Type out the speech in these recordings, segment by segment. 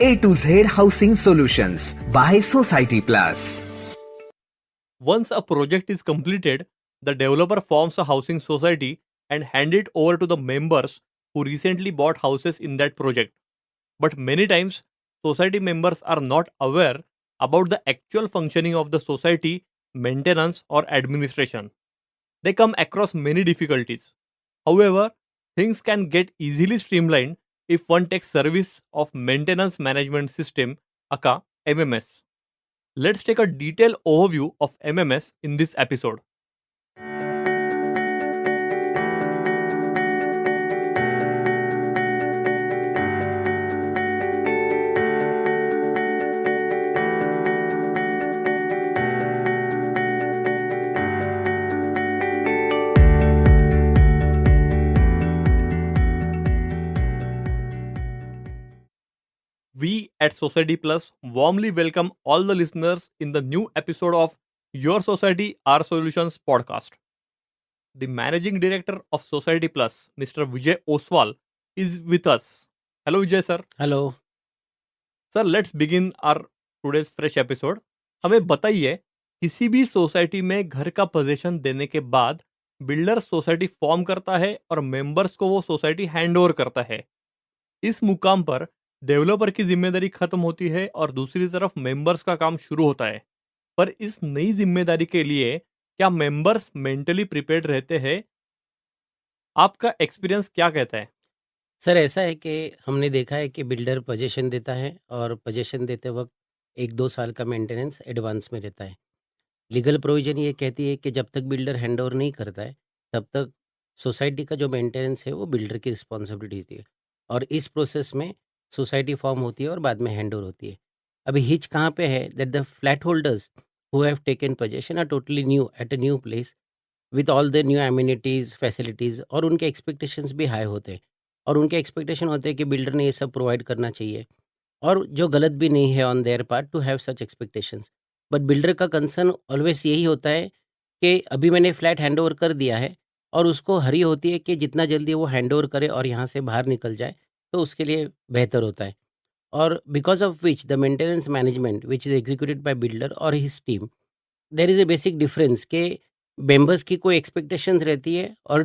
A to Z Housing Solutions by Society Plus. Once a project is completed, the developer forms a housing society and hand it over to the members who recently bought houses in that project. But many times, society members are not aware about the actual functioning of the society, maintenance, or administration. They come across many difficulties. However, things can get easily streamlined if one takes service of maintenance management system, aka MMS. Let's take a detailed overview of MMS in this episode. We at Society Plus warmly welcome all the listeners in the new episode of Your Society, Our Solutions podcast. The managing director of Society Plus, Mr. Vijay Oswal, is with us. Hello, Vijay sir. Hello. Sir let's begin our today's fresh episode. हमें बताइए, किसी भी society में घर का position देने के बाद बिल्डर सोसाइटी फॉर्म करता है और मेंबर्स को वो सोसाइटी हैंड ओवर करता है। इस मुकाम पर डेवलपर की जिम्मेदारी खत्म होती है और दूसरी तरफ मेंबर्स का काम शुरू होता है। पर इस नई जिम्मेदारी के लिए क्या मेंबर्स मेंटली प्रिपेयर्ड रहते हैं? आपका एक्सपीरियंस क्या कहता है? सर ऐसा है कि हमने देखा है कि बिल्डर पोजीशन देता है और पोजीशन देते वक्त 1-2 साल का मेंटेनेंस एडवांस में रहता है। लीगल प्रोविज़न ये कहती है कि जब तक बिल्डर हैंडओवर नहीं करता है, तब तक सोसाइटी का जो मेंटेनेंस है वो बिल्डर की रिस्पॉन्सिबिलिटी होती है और इस प्रोसेस में सोसाइटी फॉर्म होती है और बाद में हैंडओवर होती है। अभी हिच कहाँ पे है that the flat holders who have taken position are totally new at a new place with all the new amenities, facilities और उनके एक्सपेक्टेशंस भी हाई होते हैं और उनके एक्सपेक्टेशन होते हैं कि बिल्डर ने ये सब प्रोवाइड करना चाहिए और जो गलत भी नहीं है on their part two have such expectations. But builder का कंसर्न ऑलवेज यही होता है कि अभी मैंने फ्लैट हैंडओवर कर दिया है और उसको हरी होती है कि जितना जल्दी वो हैंडओवर करे और यहाँ से बाहर निकल जाए तो उसके लिए बेहतर होता है। और because of which the maintenance management which is executed by builder और his team, there is a basic difference कि मेंबर्स की कोई एक्सपेक्टेशंस रहती है और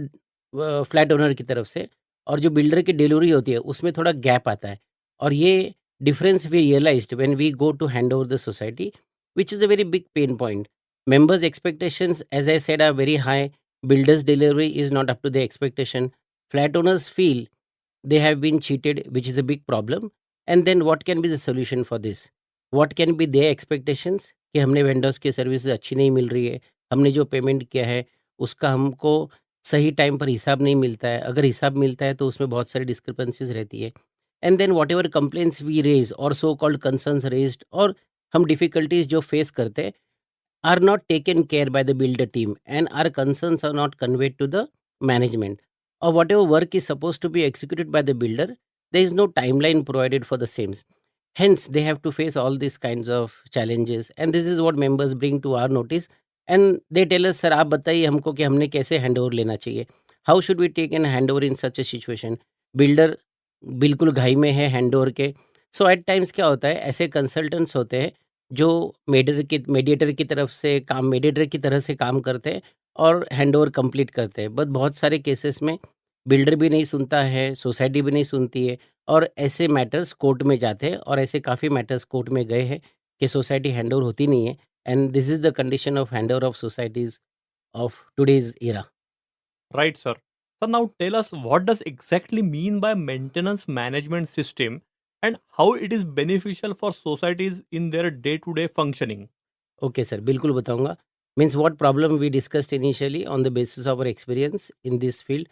फ्लैट ओनर की तरफ से और जो बिल्डर की डिलीवरी होती है उसमें थोड़ा गैप आता है और ये difference we realized when we go to hand over the society which is a very big pain point. Members expectations as I said are very high, builders delivery is not up to the expectation, flat owners feel they have been cheated, which is a big problem. And then what can be the solution for this? What can be their expectations कि हमने vendors की service अच्छी नहीं मिल रही है, हमने जो payment किया है उसका हमको सही टाइम पर हिसाब नहीं मिलता है, अगर हिसाब मिलता है तो उसमें बहुत सारी डिस्क्रिपेंसीज रहती है। And then whatever complaints we raise और सो कॉल्ड कंसर्न्स रेज्ड और हम डिफिकल्टीज जो फेस करते हैं are not taken care by the builder team and our concerns are not conveyed to the management, or whatever work is supposed to be executed by the builder, there is no timeline provided for the same. Hence they have to face all these kinds of challenges and this is what members bring to our notice and they tell us, sir आप बताइए हमको कि हमने कैसे handover लेना चाहिए, how should we take an handover in such a situation? Builder बिल्कुल घाई में है हैंडओवर के। सो एट टाइम्स क्या होता है, ऐसे कंसल्टेंट्स होते हैं जो मीडिएटर की तरफ से काम मीडिएटर की तरह से काम करते हैं और हैंडओवर कंप्लीट करते हैं। बट बहुत सारे केसेस में बिल्डर भी नहीं सुनता है, सोसाइटी भी नहीं सुनती है और ऐसे मैटर्स कोर्ट में जाते हैं और ऐसे काफ़ी मैटर्स कोर्ट में गए हैं कि सोसाइटी हैंडओवर होती नहीं है and this is the condition of handover of societies of today's era. Right, sir. So now tell us, what does exactly mean by maintenance management system and how it is beneficial for societies in their day-to-day functioning. Okay sir, बिल्कुल बताऊंगा। Means what problem we discussed initially on the basis of our experience in this field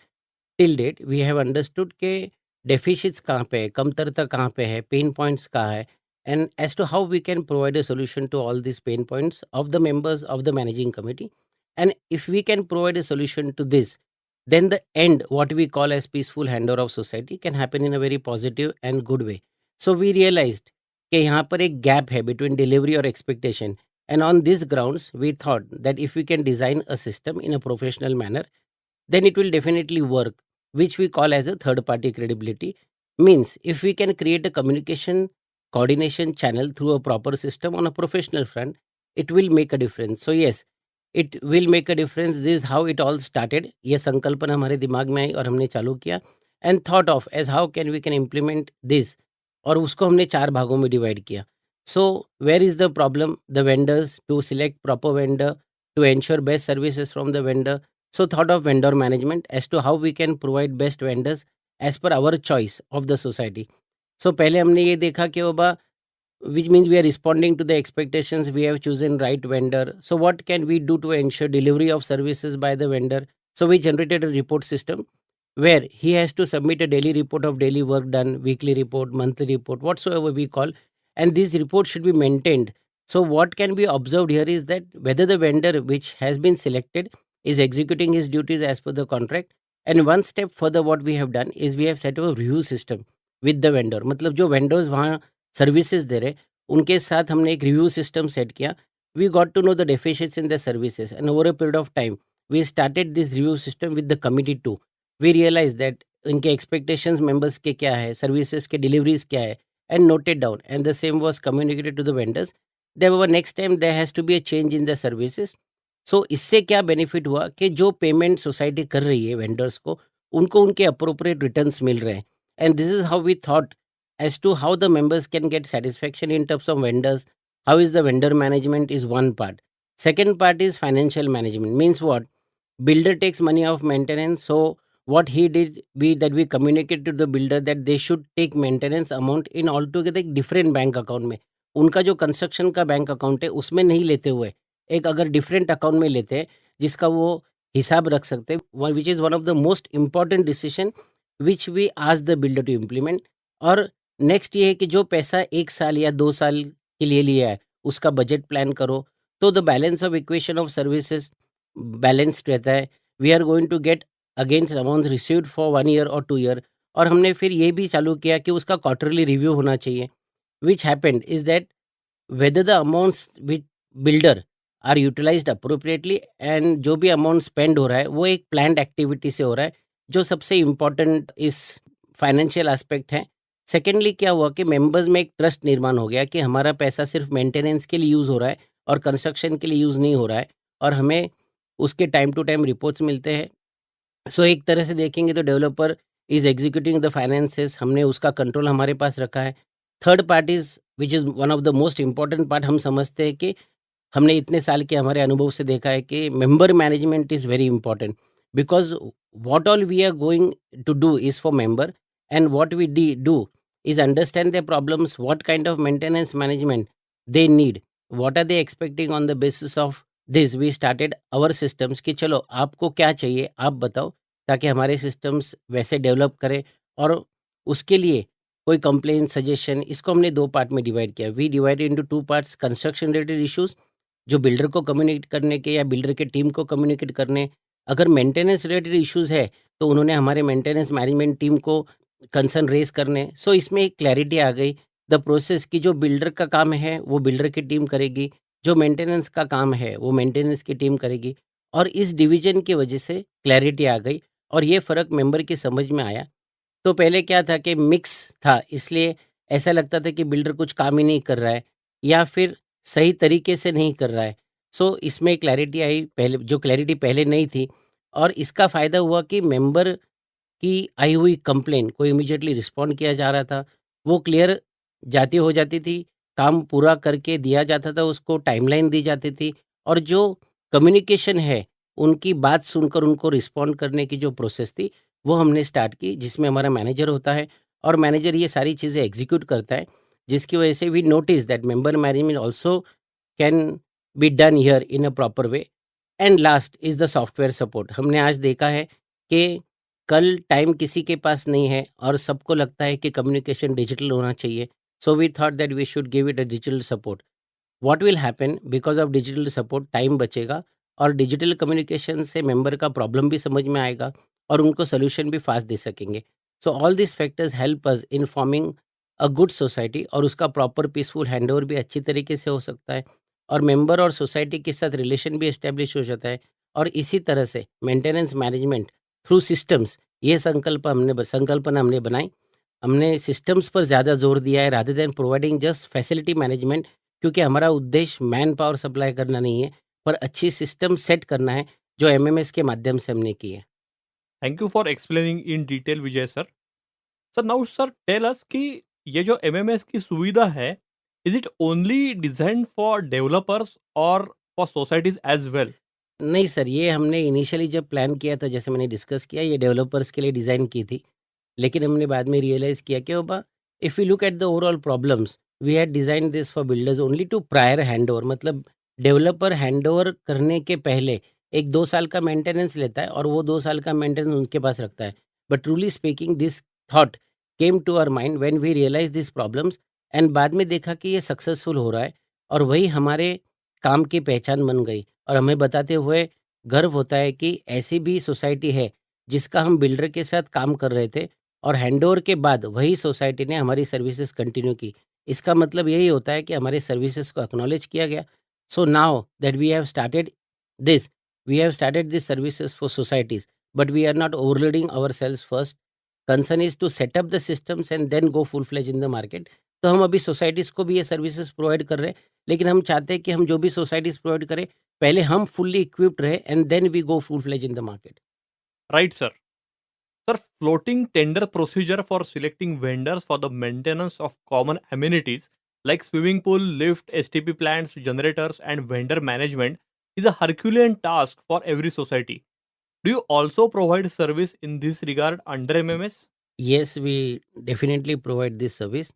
till date we have understood के deficits कहाँ पे है, कमतरता कहाँ पे है, पेन पॉइंट्स कहाँ है and as to how we can provide a solution to all this pain points of the members of the managing committee. And if we can provide a solution to this, then the end what we call as peaceful handover of society can happen in a very positive and good way. So we realized कि यहाँ पर एक gap है between delivery और expectation and on these grounds we thought that if we can design a system in a professional manner then it will definitely work, which we call as a third party credibility. Means if we can create a communication coordination channel through a proper system on a professional front, it will make a difference. So yes, it will make a difference. This is how it all started. ये संकल्पना हमारे दिमाग में आई और हमने चालू किया and thought of as how can we can implement this, और उसको हमने 4 भागों में डिवाइड किया. So where is the problem? The vendors, to select proper vendor, to ensure best services from the vendor. So thought of vendor management as to how we can provide best vendors as per our choice of the society. So पहले हमने ये देखा कि बाबा, which means we are responding to the expectations, we have chosen right vendor. So what can we do to ensure delivery of services by the vendor? So we generated a report system where he has to submit a daily report of daily work done, weekly report, monthly report, whatsoever we call, and this report should be maintained. So what can be observed here is that whether the vendor which has been selected is executing his duties as per the contract. And one step further, what we have done is we have set up a review system with the vendor. मतलब जो vendors वहाँ services दे रहे, उनके साथ हमने एक review system set किया. We got to know the deficiencies in the services and over a period of time we started this review system with the committee too. We realize that इनके expectations members के क्या है, services के deliveries क्या है, and noted down, and the same was communicated to the vendors. There next time there has to be a change in the services. सो इससे क्या benefit हुआ कि जो पेमेंट सोसाइटी कर रही है वेंडर्स को, उनको उनके अप्रोप्रिएट रिटर्न्स मिल रहे हैं. And this is how we thought as to how the members can get satisfaction in terms of vendors. How is the vendor management is one part. Second part is financial management. Means what? Builder takes money of maintenance. So what he did, we communicate to the builder that they should take maintenance amount in altogether एक different bank account में. उनका जो construction का bank account है उसमें नहीं लेते हुए एक अगर डिफरेंट अकाउंट में लेते हैं जिसका वो हिसाब रख सकते हैं, which is one of the most important decision which we ask the builder to implement. और नेक्स्ट ये है कि जो पैसा 1 साल या 2 साल के लिए लिया है उसका बजट प्लान करो, तो the balance of equation of services balanced रहता है. We are going to get against amount received for 1 year और 2 ईयर. और हमने फिर ये भी चालू किया कि उसका क्वार्टरली रिव्यू होना चाहिए. Which happened is that whether the amounts with builder are utilized appropriately, and जो भी अमाउंट स्पेंड हो रहा है वो एक प्लान्ड एक्टिविटी से हो रहा है, जो सबसे इम्पॉर्टेंट इस फाइनेंशियल एस्पेक्ट है. सेकेंडली क्या हुआ कि मेंबर्स में एक ट्रस्ट निर्माण हो गया कि हमारा पैसा सिर्फ मेंटेनेंस के लिए यूज़ हो रहा है और कंस्ट्रक्शन के लिए यूज़ नहीं हो रहा है, और हमें उसके टाइम टू टाइम रिपोर्ट्स मिलते हैं. सो एक तरह से देखेंगे तो developer is executing the finances, हमने उसका कंट्रोल हमारे पास रखा है. Third part is which is one of the most important part. हम समझते हैं कि हमने इतने साल के हमारे अनुभव से देखा है कि member management is very important, because what all we are going to do is for member, and what we do is understand their problems, what kind of maintenance management they need, what are they expecting. On the basis of this we started our systems कि चलो आपको क्या चाहिए आप बताओ, ताकि हमारे systems वैसे डेवलप करें. और उसके लिए कोई कंप्लेन सजेशन, इसको हमने 2 पार्ट में डिवाइड किया. We divide into 2 parts. Construction related issues जो बिल्डर को कम्युनिकेट करने के या बिल्डर के टीम को कम्युनिकेट करने. अगर मेंटेनेंस रिलेटेड इश्यूज है तो उन्होंने हमारे मेंटेनेंस मैनेजमेंट टीम को कंसर्न रेज करने. सो इसमें एक क्लैरिटी आ गई द प्रोसेस की, जो बिल्डर का काम है वो बिल्डर की टीम करेगी, जो मेंटेनेंस का काम है वो मेंटेनेंस की टीम करेगी. और इस डिवीजन की वजह से क्लैरिटी आ गई और ये फ़र्क मेंबर की समझ में आया. तो पहले क्या था कि मिक्स था, इसलिए ऐसा लगता था कि बिल्डर कुछ काम ही नहीं कर रहा है या फिर सही तरीके से नहीं कर रहा है. सो इसमें क्लैरिटी आई, पहले जो क्लैरिटी पहले नहीं थी. और इसका फ़ायदा हुआ कि मेंबर की आई हुई कंप्लेन को इमीडिएटली रिस्पॉन्ड किया जा रहा था, वो क्लियर जाती हो जाती थी, काम पूरा करके दिया जाता था, उसको टाइमलाइन दी जाती थी. और जो कम्युनिकेशन है उनकी बात सुनकर उनको रिस्पॉन्ड करने की जो प्रोसेस थी वो हमने स्टार्ट की, जिसमें हमारा मैनेजर होता है और मैनेजर ये सारी चीज़ें एग्जीक्यूट करता है, जिसकी वजह से we notice that member management also can be done here in a proper way. And last is the software support. हमने आज देखा है कि कल टाइम किसी के पास नहीं है और सबको लगता है कि कम्युनिकेशन डिजिटल होना चाहिए. So we thought that we should give it a digital support. What will happen because of digital support, time बचेगा और डिजिटल कम्युनिकेशन से मेंबर का प्रॉब्लम भी समझ में आएगा और उनको सोल्यूशन भी फास्ट दे सकेंगे. So all this factors help us in forming a good society, और उसका प्रॉपर पीसफुल हैंडओवर भी अच्छी तरीके से हो सकता है और मेंबर और सोसाइटी के साथ रिलेशन भी एस्टेब्लिश हो जाता है. और इसी तरह से मेंटेनेंस मैनेजमेंट थ्रू सिस्टम्स, ये संकल्पना हमने बनाई. हमने सिस्टम्स पर ज़्यादा ज़ोर दिया है rather than providing just facility management, क्योंकि हमारा उद्देश्य मैन पावर सप्लाई करना नहीं है, पर अच्छी सिस्टम सेट करना है, जो एमएमएस के माध्यम से हमने की है। Thank you for explaining in detail Vijay sir. Sir now sir tell us कि ये जो एमएमएस की सुविधा है, is it only design for developers और फॉर सोसाइटीज एज वेल? नहीं सर, ये हमने इनिशियली जब प्लान किया था, जैसे मैंने डिस्कस किया, ये डेवलपर्स के लिए डिज़ाइन की थी। लेकिन हमने बाद में रियलाइज़ किया कि बाबा, if you look at the overall problems, we had design this for builders only to prior handover, मतलब डेवलपर हैंडओवर करने के पहले 1-2 साल का मेंटेनेंस लेता है और वो 2 साल का मेंटेनेंस उनके पास रखता है। But truly speaking this thought came to our mind when we realize this problems, and बाद में देखा कि ये सक्सेसफुल हो रहा है और वही हमारे काम की पहचान बन गई। और हमें बताते हुए गर्व होता है कि ऐसी भी सोसाइटी है, जिसका हम बिल्डर के साथ काम कर रहे थे और हैंडओवर के बाद वही सोसाइटी ने हमारी सर्विसेज कंटिन्यू की। इसका मतलब यही होता है कि हमारे सर्विसेज को एक्नॉलेज किया गया। So now that this we have started this services for societies, but we are not overloading ourselves first. Concern is to set up the systems and then go full fledge in the market. तो हम अभी societies को भी ये services provide कर रहे हैं, लेकिन हम चाहते हैं कि हम जो भी सोसाइटीज़ प्रोवाइड करें, पहले हम फुल्ली इक्विप्ड रहे and then we go full fledge in the market. Right sir. Sir, floating tender procedure for selecting vendors for the maintenance of common amenities like swimming pool, lift, STP plants, generators, and vendor management is a Herculean task for every society. Do you also provide service in this regard under MMS? Yes, we definitely provide this service,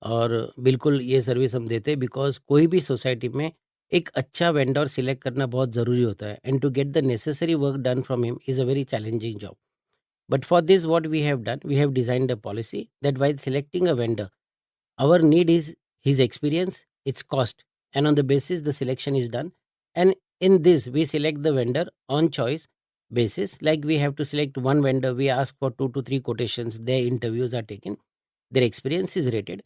और बिल्कुल ये service हम देते हैं, because कोई भी society में एक अच्छा वेंडर सिलेक्ट करना बहुत ज़रूरी होता है, and to get the necessary work done from him is a very challenging job. But for this, what we have done, we have designed a policy that while selecting a vendor, our need is his experience, its cost, and on the basis the selection is done. And in this, we select the vendor on choice basis. Like we have to select one vendor, we ask for 2 to 3 quotations, their interviews are taken, their experience is rated.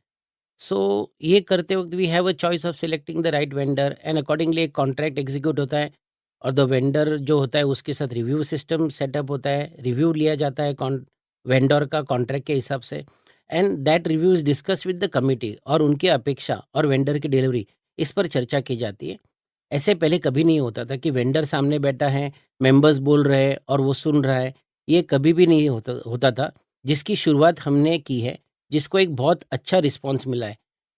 So ये करते वक्त we have a choice of selecting the right vendor, and accordingly एक contract execute होता है, और the vendor जो होता है उसके साथ रिव्यू सिस्टम सेटअप होता है, रिव्यू लिया जाता है वेंडर का कॉन्ट्रैक्ट के हिसाब से, and that review is discuss with the committee, और उनकी अपेक्षा और वेंडर की डिलीवरी इस पर चर्चा की जाती है। ऐसे पहले कभी नहीं होता था कि वेंडर सामने बैठा है, मेंबर्स बोल रहे हैं और वो सुन रहा है। ये कभी भी नहीं होता होता था, जिसकी शुरुआत हमने की है, जिसको एक बहुत अच्छा रिस्पॉन्स मिला है।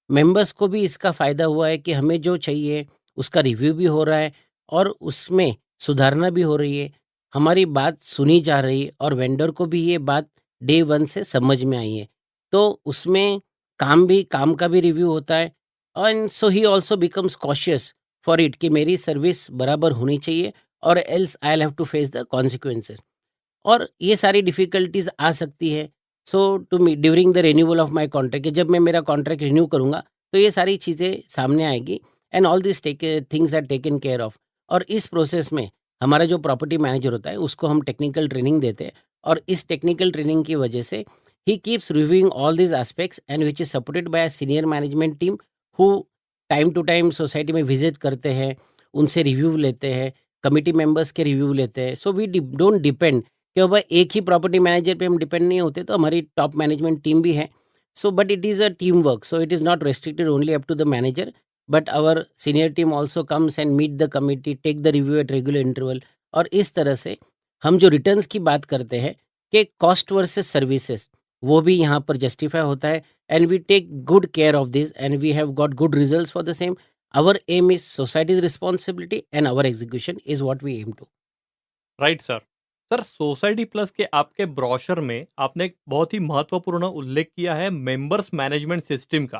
मेंबर्स को भी इसका फ़ायदा हुआ है कि हमें जो चाहिए उसका रिव्यू भी हो रहा है और उसमें सुधारना भी हो रही है। हमारी बात सुनी जा रही है और वेंडर को भी ये बात डे 1 से समझ में आई है। तो उसमें काम का भी रिव्यू होता है, and so he also becomes cautious for it कि मेरी सर्विस बराबर होनी चाहिए, और else I will have to face the consequences. और ये सारी डिफ़िकल्टीज़ आ सकती है। So to me during the renewal of my contract, कि जब मैं मेरा कॉन्ट्रैक्ट रिन्यू करूँगा, तो ये सारी चीज़ें सामने आएगी, and all this things are taken care of. और इस प्रोसेस में हमारा जो प्रॉपर्टी मैनेजर होता है, उसको हम टेक्निकल ट्रेनिंग देते हैं, और इस टेक्निकल ट्रेनिंग की वजह से ही keeps reviewing all these aspects, and which is supported by a senior management team who time to time society में विज़िट करते हैं, उनसे रिव्यू लेते हैं, कमिटी मेंबर्स के रिव्यू लेते हैं। सो वी डोंट डिपेंड कि अब एक ही प्रॉपर्टी मैनेजर पे हम डिपेंड नहीं होते, तो हमारी टॉप मैनेजमेंट टीम भी है। So but it is a team work, so it is not restricted only up to the manager, but our senior team also comes and meet the committee, take the review at regular interval. और इस तरह से हम जो returns की बात करते हैं कि कॉस्ट वर्सेस सर्विसेज, वो भी यहाँ पर जस्टिफाई होता है, and we take good care of this, and we have got good results for the same. Our aim is society's responsibility, and our execution is what we aim to. Right sir. Sir, society plus के आपके brochure में आपने एक बहुत ही महत्वपूर्ण उल्लेख किया है मेंबर्स मैनेजमेंट सिस्टम का।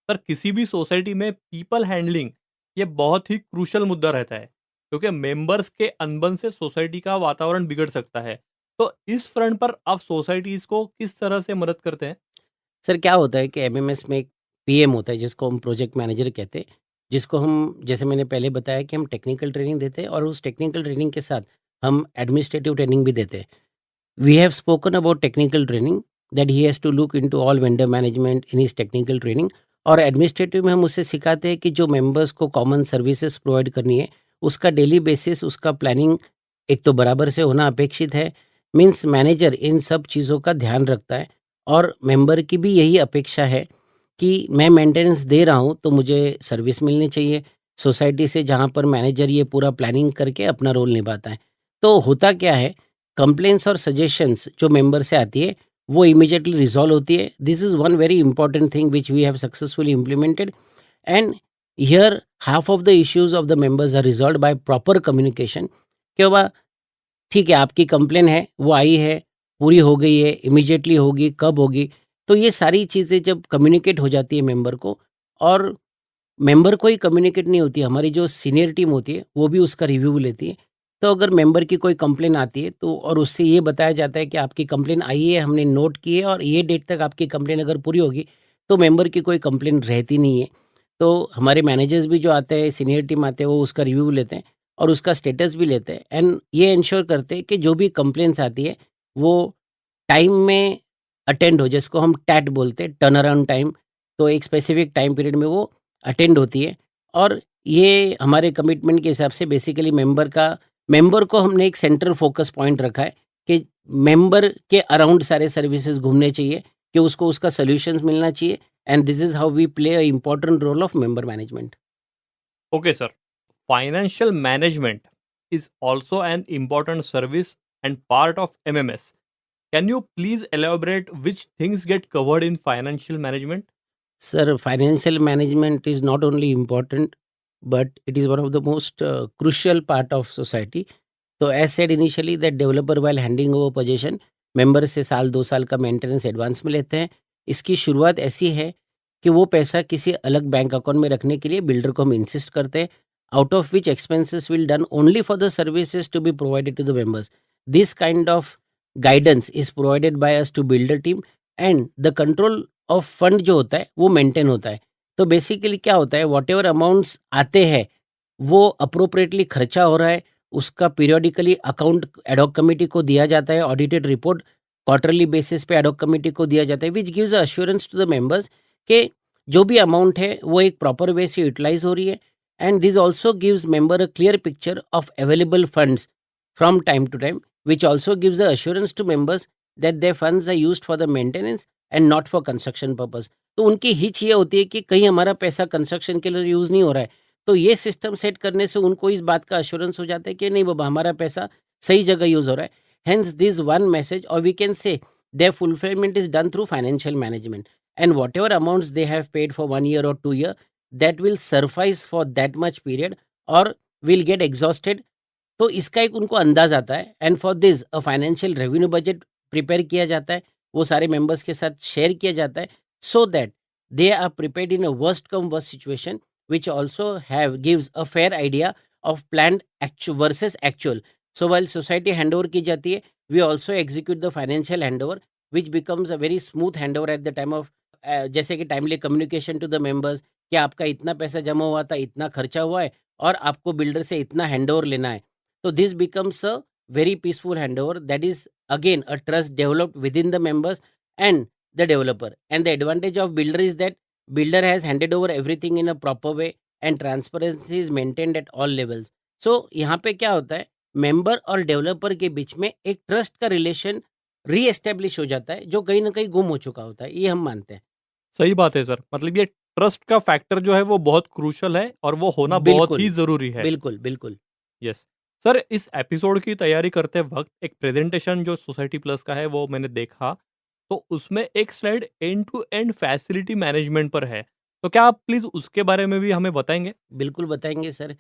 सर, किसी भी सोसाइटी में पीपल हैंडलिंग ये बहुत ही क्रूशल मुद्दा रहता है, क्योंकि मेंबर्स के अनबन से सोसाइटी का वातावरण बिगड़ सकता है। तो इस फ्रंट पर आप सोसाइटीज को किस तरह से मदद करते हैं? सर, क्या होता है कि एमएमएस में एक पीएम होता है, जिसको हम प्रोजेक्ट मैनेजर कहते हैं, जिसको हम, जैसे मैंने पहले बताया, कि हम टेक्निकल ट्रेनिंग देते हैं, और उस टेक्निकल ट्रेनिंग के साथ हम एडमिनिस्ट्रेटिव ट्रेनिंग भी देते हैं। We have spoken about technical training, that he has to look into all vendor management in his technical training. और एडमिनिस्ट्रेटिव में हम उससे सिखाते हैं कि जो मेंबर्स को कॉमन सर्विसेज प्रोवाइड करनी है, उसका डेली बेसिस, उसका प्लानिंग एक तो बराबर से होना अपेक्षित है। मीन्स मैनेजर इन सब चीज़ों का ध्यान रखता है, और मेंबर की भी यही अपेक्षा है कि मैं मेंटेनेंस दे रहा हूँ तो मुझे सर्विस मिलनी चाहिए सोसाइटी से, जहाँ पर मैनेजर ये पूरा प्लानिंग करके अपना रोल निभाता है। तो होता क्या है, कंप्लेंट्स और सजेशंस जो मेंबर से आती है वो इमीडिएटली रिजॉल्व होती है। This is one very important thing which we have successfully implemented, and here half of the issues of the members are resolve by proper communication. कि बाबा ठीक है, आपकी कंप्लेन है, वो आई है, पूरी हो गई है, इमीडिएटली होगी, कब होगी? तो ये सारी चीज़ें जब कम्युनिकेट हो जाती है मेंबर को, और मेंबर को ही कम्युनिकेट नहीं होती, हमारी जो सीनियर टीम होती है, वो भी उसका रिव्यू लेती है। तो अगर मेंबर की कोई कंप्लेन आती है तो, और उससे ये बताया जाता है कि आपकी कंप्लेन आई है, हमने नोट की है और ये डेट तक आपकी कंप्लेन अगर पूरी होगी, तो मेंबर की कोई कंप्लेन रहती नहीं है। तो हमारे मैनेजर्स भी जो आते हैं, सीनियर टीम आते हैं, वो उसका रिव्यू लेते हैं और उसका स्टेटस भी लेते हैं, एंड ये इंश्योर करते हैं कि जो भी कंप्लेंट्स आती है, वो टाइम में अटेंड हो, जिसको हम टैट बोलते हैं, टर्न अराउंड टाइम। तो एक स्पेसिफिक टाइम पीरियड में वो अटेंड होती है। और ये हमारे कमिटमेंट के हिसाब से बेसिकली मेंबर को हमने एक सेंट्रल फोकस पॉइंट रखा है कि मेंबर के अराउंड सारे सर्विसेज घूमने चाहिए, कि उसको उसका सॉल्यूशंस मिलना चाहिए, and this is how we play a important role of member management. Okay, sir. Financial management is also an important service and part of MMS. Can you please elaborate which things get covered in financial management? Sir, financial management is not only important, but it is one of the most crucial part of society. तो as said initially that developer while handing over possession, member से साल 2 साल का maintenance advance में लेते हैं। इसकी शुरुआत ऐसी है कि वो पैसा किसी अलग बैंक अकाउंट में रखने के लिए बिल्डर को हम इंसिस्ट करते हैं, out of which expenses will done only for the services to be provided to the members. This kind of guidance is provided by us to builder team, and the control of fund जो होता है वो maintain होता है। तो basically क्या होता है, व्हाटएवर अमाउंट्स आते हैं वो अप्रोप्रिएटली खर्चा हो रहा है, उसका पीरियोडिकली अकाउंट एडॉक कमिटी को दिया जाता है, ऑडिटेड रिपोर्ट क्वार्टरली बेसिस पे एडॉक कमिटी को दिया जाता है, which gives assurance to the members कि जो भी अमाउंट है वो एक प्रॉपर वे से यूटिलाइज हो रही है, and this also gives member a clear picture of available funds from time to time, which also gives the assurance to members that their funds are used for the maintenance and not for construction purpose। तो उनकी hitch ये होती है कि कहीं हमारा पैसा construction के लिए यूज़ नहीं हो रहा है। तो ये सिस्टम सेट करने से उनको इस बात का अश्योरेंस हो जाता है कि नहीं बाबा, हमारा पैसा सही जगह यूज़ हो रहा है। हेंस दिस वन मैसेज, और we can say their fulfillment is done through financial management, and whatever amounts they have paid for 1 year or 2 year, that will suffice for that much period or will get exhausted। तो इसका एक उनको अंदाज आता है, and for this a financial revenue budget prepare किया जाता है, वो सारे मेंबर्स के साथ शेयर किया जाता है, so that they are prepared in a worst come worst situation, which also have gives a fair idea of planned actual versus actual. So while society hand over की जाती है, we also execute the financial hand over, which becomes a very smooth hand over at the time of, जैसे कि timely communication to the members कि आपका इतना पैसा जमा हुआ था, इतना खर्चा हुआ है, और आपको बिल्डर से इतना हैंड ओवर लेना है। So this becomes a very peaceful handover. That is again a trust developed within the members and the developer. And the advantage of builder is that builder has handed over everything in a proper way and transparency is maintained at all levels. So यहाँ पे क्या होता है, member और developer के बीच में एक trust का रिलेशन री-एस्टेब्लिश हो जाता है, जो कहीं ना कहीं गुम हो चुका होता है, ये हम मानते हैं। सही बात है सर। मतलब ये ट्रस्ट का फैक्टर जो है वो बहुत क्रूशियल है और वो होना बहुत बिल्कुल ही ज़रूरी है। बिल्कुल बिल्कुल। यस। सर, इस एपिसोड की तैयारी करते वक़्त एक प्रेज़ेंटेशन जो सोसाइटी प्लस का है वो मैंने देखा, तो उसमें एक slide end to end facility management पर है। तो क्या आप प्लीज़ उसके बारे में भी हमें बताएँगे? बिल्कुल बताएँगे सर।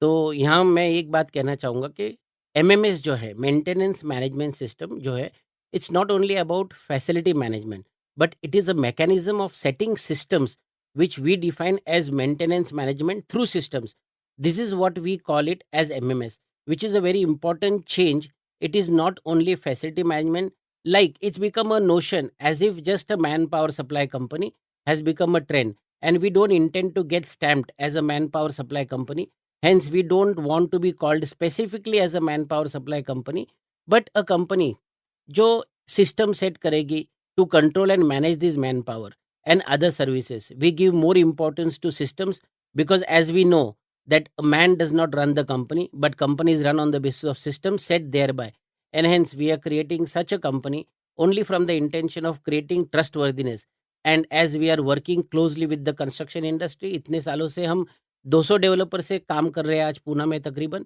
तो यहाँ मैं एक बात कहना चाहूँगा कि एमएमएस जो है, मेंटेनेंस मैनेजमेंट सिस्टम जो है, it's not only about facility management, but it is a mechanism of setting systems which we define as maintenance management through systems. This is what we call it as MMS, which is a very important change. It is not only facility management, like it's become a notion as if just a manpower supply company has become a trend, and we don't intend to get stamped as a manpower supply company. Hence, we don't want to be called specifically as a manpower supply company, but a company जो system set करेगी to control and manage this manpower and other services. We give more importance to systems because as we know that a man does not run the company, but companies run on the basis of systems set thereby. And hence, we are creating such a company only from the intention of creating trustworthiness. And as we are working closely with the construction industry, इतने सालों से हम 200 developer से काम कर रहे हैं आज पूना में तकरीबन,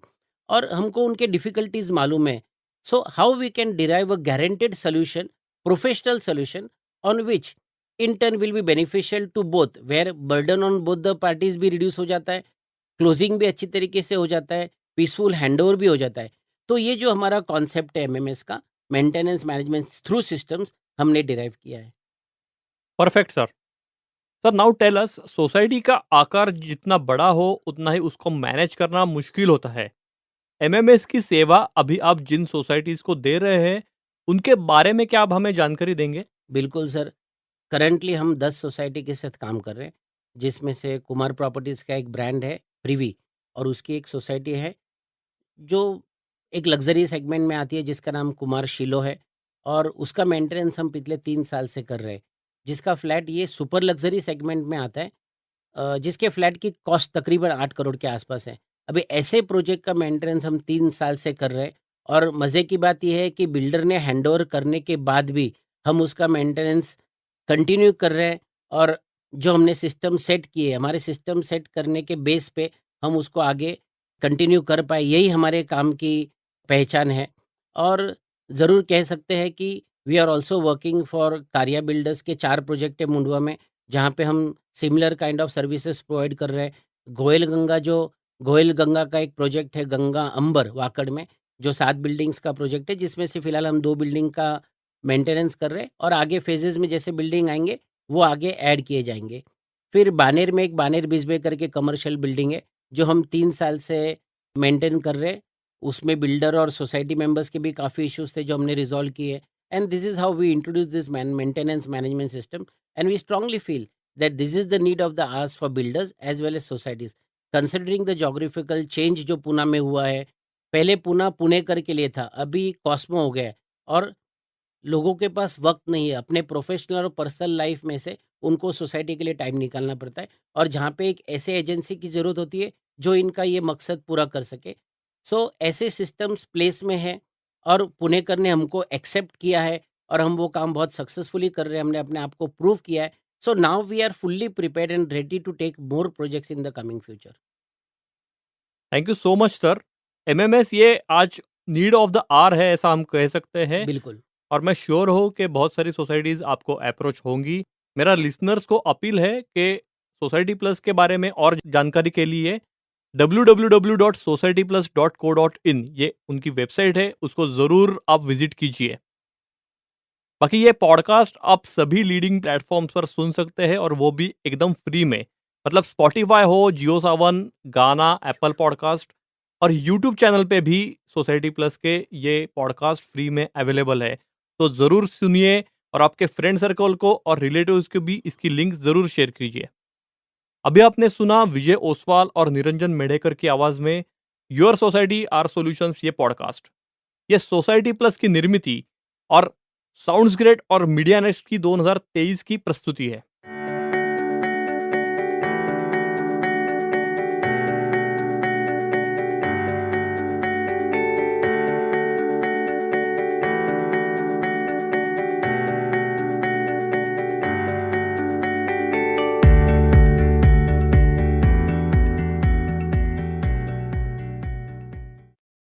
और हमको उनके डिफिकल्टीज मालूम है. So how we can derive a guaranteed solution, professional solution, on which in turn will be beneficial to both, where burden on both the parties भी रिड्यूस हो जाता है, क्लोजिंग भी अच्छी तरीके से हो जाता है, पीसफुल हैंडओवर भी हो जाता है. तो ये जो हमारा कॉन्सेप्ट है एमएमएस का, मेंटेनेंस मैनेजमेंट थ्रू सिस्टम्स, हमने डिराइव किया है. Perfect sir. Sir now tell us, society का आकार जितना बड़ा हो उतना ही उसको मैनेज करना मुश्किल होता है. एमएमएस की सेवा अभी आप जिन सोसाइटीज को दे रहे हैं उनके बारे में क्या आप हमें जानकारी देंगे? बिल्कुल सर. करंटली हम 10 सोसाइटी के साथ काम कर रहे हैं, जिसमें से कुमार प्रॉपर्टीज़ का एक ब्रांड है प्रिवी, और उसकी एक सोसाइटी है जो एक लग्जरी सेगमेंट में आती है, जिसका नाम कुमार शिलो है, और उसका मेंटेनेंस हम पिछले 3 साल से कर रहे हैं. जिसका फ्लैट ये सुपर लग्जरी सेगमेंट में आता है, जिसके फ्लैट की कॉस्ट तकरीबन 8 करोड़ के आसपास है. अभी ऐसे प्रोजेक्ट का मेंटेनेंस हम 3 साल से कर रहे हैं, और मज़े की बात ये है कि बिल्डर ने हैंडओवर करने के बाद भी हम उसका मेंटेनेंस कंटिन्यू कर रहे हैं, और जो हमने सिस्टम सेट किए, हमारे सिस्टम सेट करने के बेस पे हम उसको आगे कंटिन्यू कर पाए, यही हमारे काम की पहचान है. और ज़रूर कह सकते हैं कि we are also working for Karya builders के 4 प्रोजेक्ट है मुंडवा में, जहाँ पे हम similar kind of services provide कर रहे हैं. गोयल गंगा का एक प्रोजेक्ट है, गंगा अंबर वाकड़ में, जो 7 बिल्डिंग्स का प्रोजेक्ट है, जिसमें से फ़िलहाल हम 2 बिल्डिंग का मेंटेनेंस कर रहे हैं, और आगे फेजेज़ में जैसे बिल्डिंग आएँगे, वो आगे ऐड किए जाएँगे. फिर बानेर में एक बानेर बिस्बे करके कमर्शियल बिल्डिंग है, जो हम 3 साल से मेंटेन कर रहे हैं. उसमें बिल्डर और सोसाइटी मेंबर्स के भी काफ़ी इश्यूज़ थे, जो हमने रिज़ॉल्व किए. And this is how we introduce this maintenance management system, and we strongly feel that this is the need of the hours for builders as well as societies. Considering the geographical change जो पूना में हुआ है, पहले पूना पुणेकर के लिए था, अभी Cosmo हो गया है, और लोगों के पास वक्त नहीं है. अपने प्रोफेशनल और पर्सनल लाइफ में से उनको सोसाइटी के लिए टाइम निकालना पड़ता है, और जहाँ पे एक ऐसे एजेंसी की ज़रूरत होती है जो इनका ये मकसद पूरा कर सके. सो ऐसे सिस्टम्स प्लेस में है, और पुणेकर ने हमको एक्सेप्ट किया है, और हम वो काम बहुत सक्सेसफुली कर रहे हैं. हमने अपने आप को प्रूव किया है. So now we are fully prepared and ready to take more projects in the coming future. Thank you so much sir. MMS ये आज नीड ऑफ द आवर है, ऐसा हम कह सकते हैं. बिल्कुल. और मैं श्योर हूँ कि बहुत सारी सोसाइटीज़ आपको अप्रोच होंगी. मेरा लिसनर्स को अपील है कि सोसाइटी प्लस के बारे में और जानकारी के लिए www.societyplus.co.in ये उनकी वेबसाइट है, उसको ज़रूर आप विजिट कीजिए. बाकी ये पॉडकास्ट आप सभी लीडिंग प्लेटफॉर्म्स पर सुन सकते हैं, और वो भी एकदम फ्री में. मतलब स्पॉटिफाई हो, जियो सावन, गाना, एप्पल पॉडकास्ट, और यूट्यूब चैनल पे भी सोसाइटी प्लस के ये पॉडकास्ट फ्री में अवेलेबल है. तो ज़रूर सुनिए, और आपके फ्रेंड सर्कल को और रिलेटिव्स को भी इसकी लिंक ज़रूर शेयर कीजिए. अभी आपने सुना विजय ओसवाल और निरंजन मेढेकर की आवाज़ में योर सोसाइटी आर सॉल्यूशंस ये पॉडकास्ट. ये सोसाइटी प्लस की निर्मिति और साउंड्स ग्रेट और मीडिया नेक्स्ट की 2023 की प्रस्तुति है.